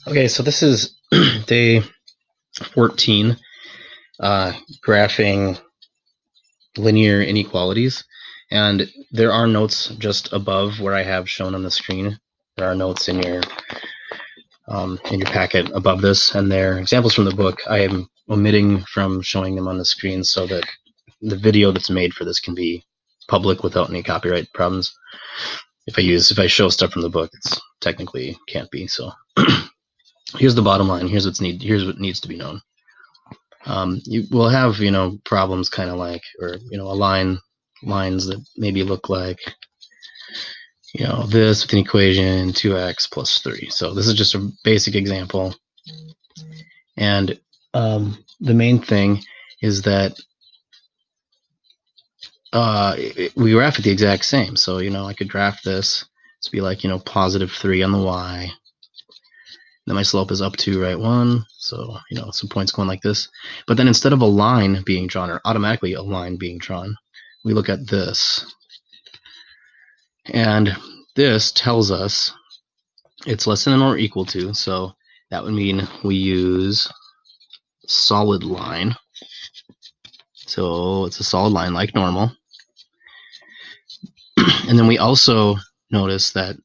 Okay, so this is day 14, graphing linear inequalities. And there are notes just above where I have shown on the screen. There are notes in your packet above this, and they're examples from the book. I am omitting from showing them on the screen so that the video that's made for this can be public without any copyright problems. If I show stuff from the book, it's technically can't be. So here's the bottom line. Here's what needs to be known. You will have problems kind of like, or lines that maybe look like this with an equation 2x plus 3. So this is just a basic example, and the main thing is that we graph it the exact same. So I could graph this to be like positive 3 on the y. Then my slope is up 2, right 1. So some points going like this. But then instead of a line being drawn, or automatically a line being drawn, we look at this. And this tells us it's less than or equal to. So that would mean we use solid line. So it's a solid line like normal. And then we also notice that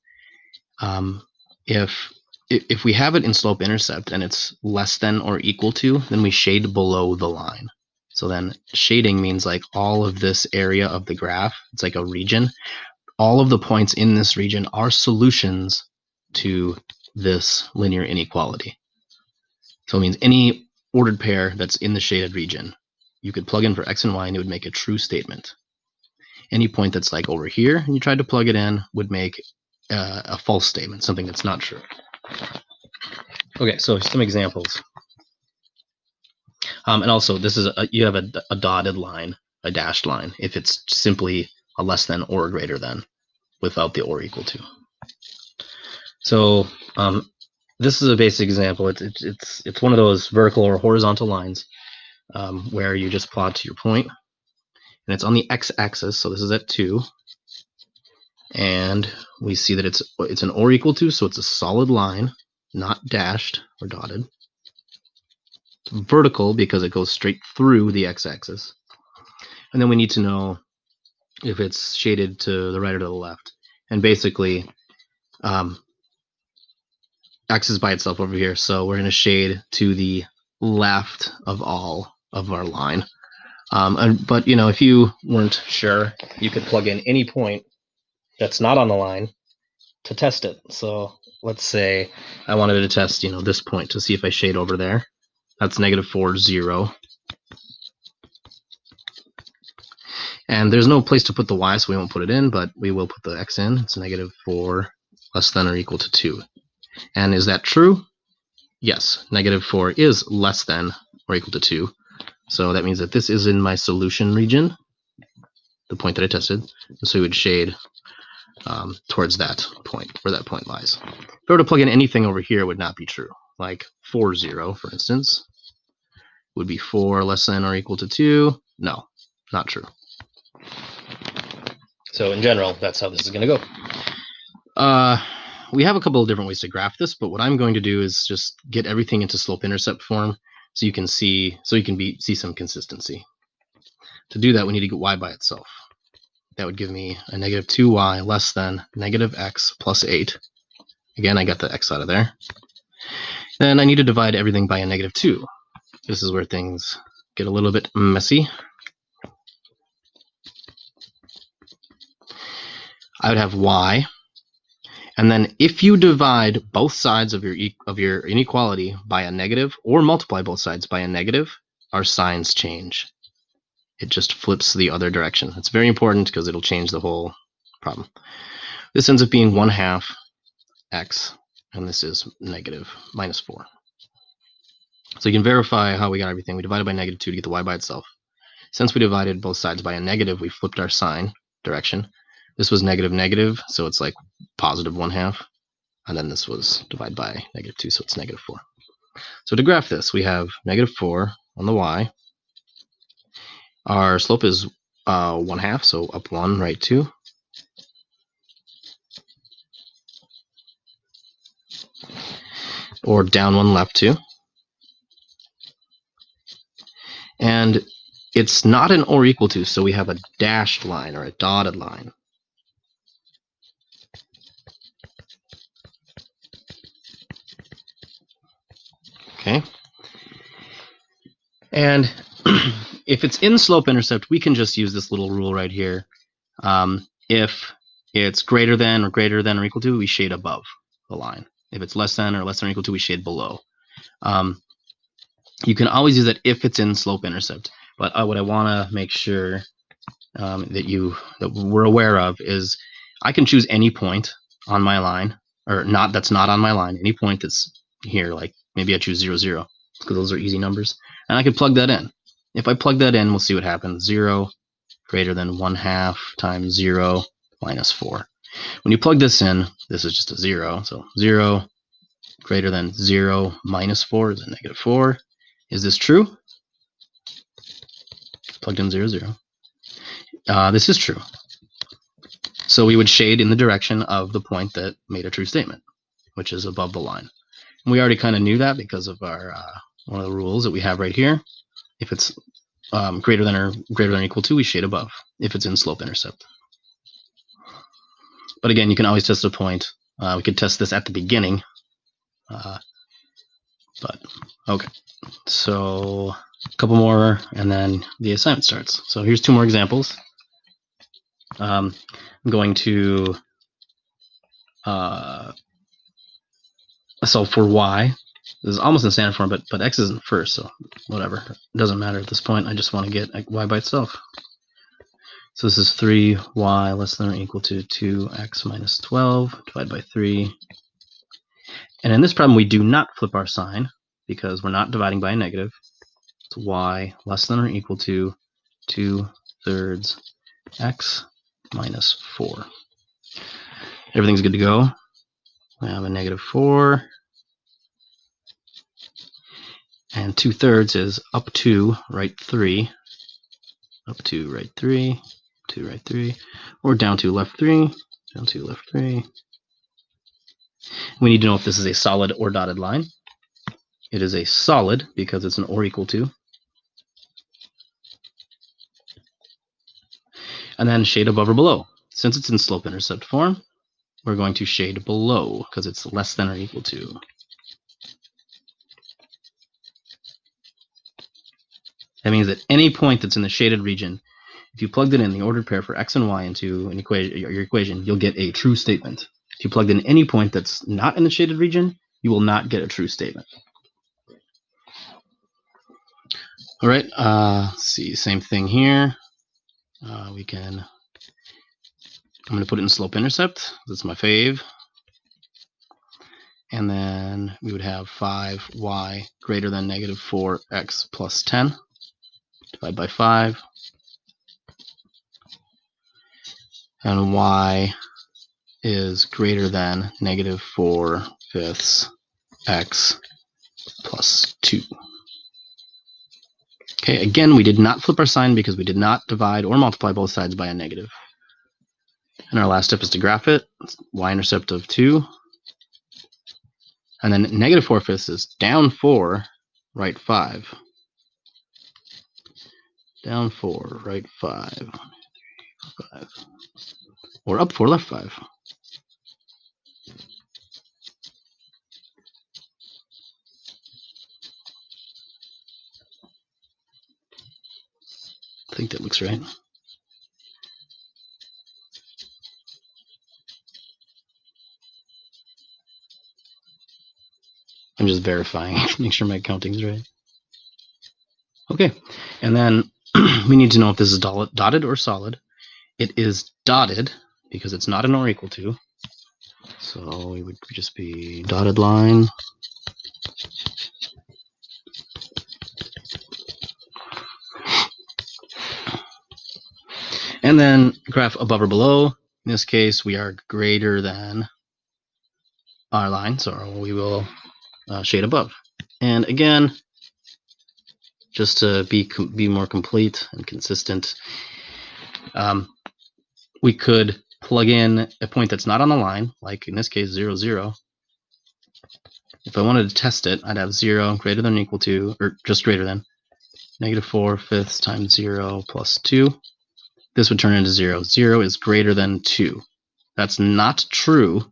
if we have it in slope intercept and it's less than or equal to, then we shade below the line. So then shading means like all of this area of the graph, it's like a region. All of the points in this region are solutions to this linear inequality. So it means any ordered pair that's in the shaded region, you could plug in for x and y and it would make a true statement. Any point that's like over here and you tried to plug it in would make a false statement, something that's not true. Okay, so some examples. And also, this is you have a dotted line, a dashed line, if it's simply a less than or greater than, without the or equal to. So this is a basic example. It's one of those vertical or horizontal lines where you just plot to your point, and it's on the x-axis. So this is at 2, and we see that it's an or equal to, so it's a solid line, not dashed or dotted. It's vertical because it goes straight through the x-axis, and then we need to know if it's shaded to the right or to the left. And basically, x is by itself over here, so we're going to shade to the left of all of our line. But if you weren't sure, you could plug in any point that's not on the line to test it. So let's say I wanted to test this point to see if I shade over there. That's -4, 0. And there's no place to put the y, so we won't put it in, but we will put the x in. It's -4 less than or equal to 2. And is that true? Yes, -4 is less than or equal to 2. So that means that this is in my solution region, the point that I tested. So we would shade towards that point, where that point lies. If I were to plug in anything over here, it would not be true. Like 4, 0, for instance, would be 4 less than or equal to 2. No, not true. So in general, that's how this is going to go. We have a couple of different ways to graph this, but what I'm going to do is just get everything into slope-intercept form so you can see some consistency. To do that, we need to get y by itself. That would give me a -2y less than -x plus 8. Again, I got the x out of there. Then I need to divide everything by a -2. This is where things get a little bit messy. I would have y. And then if you divide both sides of your inequality by a negative, or multiply both sides by a negative, our signs change. It just flips the other direction. It's very important because it'll change the whole problem. This ends up being 1/2 x, and this is -4. So you can verify how we got everything. We divided by -2 to get the y by itself. Since we divided both sides by a negative, we flipped our sign direction. This was negative, so it's like +1/2. And then this was divided by -2, so it's -4. So to graph this, we have -4 on the y. Our slope is 1/2, so up 1, right 2. or down 1, left 2. And it's not an or equal to, so we have a dashed line or a dotted line. Okay. And if it's in slope-intercept, we can just use this little rule right here. If it's greater than or equal to, we shade above the line. If it's less than or equal to, we shade below. You can always use it if it's in slope-intercept. But what I want to make sure that we're aware of is I can choose any point on my line, or not that's not on my line, any point that's here, like maybe I choose 0, 0, because those are easy numbers, and I can plug that in. If I plug that in, we'll see what happens. 0 greater than 1/2 times 0 minus 4. When you plug this in, this is just a 0, so 0 greater than 0 minus 4 is a negative 4. Is this true? Plugged in 0, 0. This is true. So we would shade in the direction of the point that made a true statement, which is above the line. And we already kind of knew that because of our one of the rules that we have right here. If it's greater than or equal to, we shade above if it's in slope-intercept. But again, you can always test a point. We could test this at the beginning. But okay, so a couple more and then the assignment starts. So here's 2 more examples. I'm going to solve for y. This is almost in standard form, but x isn't first, so whatever. It doesn't matter at this point. I just want to get y by itself. So this is 3y less than or equal to 2x minus 12 divided by 3. And in this problem, we do not flip our sign because we're not dividing by a negative. It's y less than or equal to 2/3 x minus 4. Everything's good to go. We have a negative 4. And 2/3 is up to right 3. Up to right 3. To right 3. Or down to left 3. Down to left 3. We need to know if this is a solid or dotted line. It is a solid because it's an or equal to. And then shade above or below. Since it's in slope-intercept form, we're going to shade below because it's less than or equal to. That means that any point that's in the shaded region, if you plugged it in the ordered pair for x and y into an your equation, you'll get a true statement. If you plugged in any point that's not in the shaded region, you will not get a true statement. All right, let's see, same thing here. I'm going to put it in slope-intercept. That's my fave. And then we would have 5y greater than negative 4x plus 10. Divide by 5. And y is greater than negative 4/5 x plus 2. Okay, again, we did not flip our sign because we did not divide or multiply both sides by a negative. And our last step is to graph it. It's y-intercept of 2. And then negative 4/5 is down 4, right 5. Down 4, right 5. 5. Or up 4, left 5. I think that looks right. I'm just verifying, make sure my counting's right. Okay, and then we need to know if this is dotted or solid. It is dotted because it's not an or equal to. So it would just be dotted line. And then graph above or below. In this case, we are greater than our line, so we will shade above. And again, just to be more complete and consistent, we could plug in a point that's not on the line, like in this case 0, 0. if I wanted to test it, I'd have 0 greater than or equal to, or just greater than, -4/5 times 0 plus 2. This would turn into 0. 0 is greater than 2. That's not true,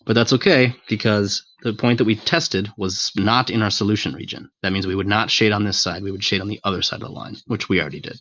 but that's okay because the point that we tested was not in our solution region. That means we would not shade on this side. We would shade on the other side of the line, which we already did.